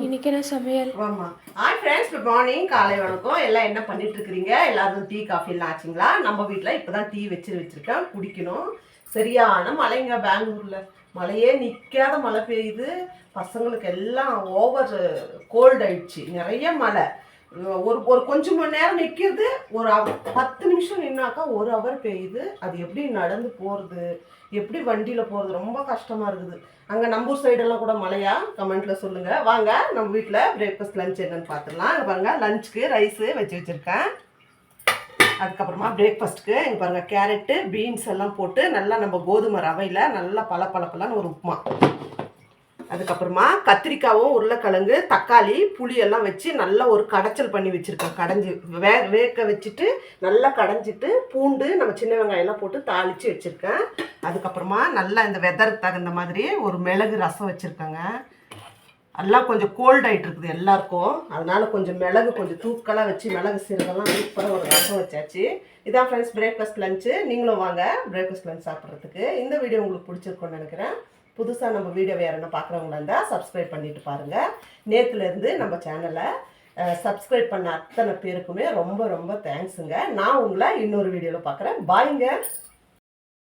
இன்னைக்கு என்ன சமையல்? ஆமா. Hi friends, good morning. காலை வணக்கம். எல்லாம் என்ன பண்ணிட்டு இருக்கிறீங்க? எல்லாரும் டீ காஃபி எல்லாம் ஆச்சுங்களா? நம்ம வீட்டில் இப்போதான் டீ வச்சிருக்கேன், குடிக்கணும். சரியான மழைங்க பெங்களூர்ல. மழையே நிற்காத மழை பெய்யுது. பசங்களுக்கு எல்லாம் ஓவர் கோல்டு ஆயிடுச்சு. நிறைய மழை. ஒரு ஒரு கொஞ்சம் மணி நேரம் நிற்கிறது, ஒரு 10 நிமிஷம் நின்னாக்கா 1 ஹவர் பெய்யுது. அது எப்படி நடந்து போகிறது, எப்படி வண்டியில் போகிறது, ரொம்ப கஷ்டமாக இருக்குது. அங்கே நம்பூர் சைடெல்லாம் கூட மழையா? கமெண்ட்டில் சொல்லுங்கள். வாங்க நம்ம வீட்டில் பிரேக்ஃபாஸ்ட் லஞ்ச் என்னென்னு பார்த்துடலாம். இங்கே பாருங்கள், லஞ்சுக்கு ரைஸு வச்சுருக்கேன். அதுக்கப்புறமா பிரேக்ஃபாஸ்ட்டுக்கு இங்கே பாருங்கள், கேரட்டு பீன்ஸ் எல்லாம் போட்டு நல்லா நம்ம கோதுமை ரவையில் நல்லா பலன்னு ஒரு உப்புமா. அதுக்கப்புறமா கத்திரிக்காவும் உருளைக்கிழங்கு தக்காளி புளி எல்லாம் வச்சு நல்லா ஒரு கடைச்சல் பண்ணி வச்சுருக்கேன். கடைஞ்சி வேக்க வச்சுட்டு நல்லா கடைஞ்சிட்டு பூண்டு நம்ம சின்ன வெங்காயம்லாம் போட்டு தாளித்து வச்சுருக்கேன். அதுக்கப்புறமா நல்லா இந்த வெதருக்கு தகுந்த மாதிரி ஒரு மிளகு ரசம் வச்சுருக்கேங்க. எல்லாம் கொஞ்சம் கோல்ட் ஆகிட்டு இருக்குது எல்லாருக்கும், அதனால கொஞ்சம் மிளகு கொஞ்சம் தூக்கலாக வச்சு மிளகு சீரகெல்லாம் சூப்பராக ஒரு ரசம் வச்சாச்சு. இதான் ஃப்ரெண்ட்ஸ் பிரேக்ஃபாஸ்ட் லஞ்சு. நீங்களும் வாங்க பிரேக்ஃபாஸ்ட் லஞ்ச் சாப்பிட்றதுக்கு. இந்த வீடியோ உங்களுக்கு பிடிச்சிருக்குன்னு நினைக்கிறேன். புதுசாக நம்ம வீடியோ வேறு என்ன பார்க்குறவங்களா இருந்தால் சப்ஸ்கிரைப் பண்ணிட்டு பாருங்கள். நேற்றுலேருந்து நம்ம சேனலை சப்ஸ்கிரைப் பண்ண அத்தனை பேருக்குமே ரொம்ப ரொம்ப தேங்க்ஸுங்க. நான் உங்களை இன்னொரு வீடியோவில் பார்க்குறேன். பாய்ங்க.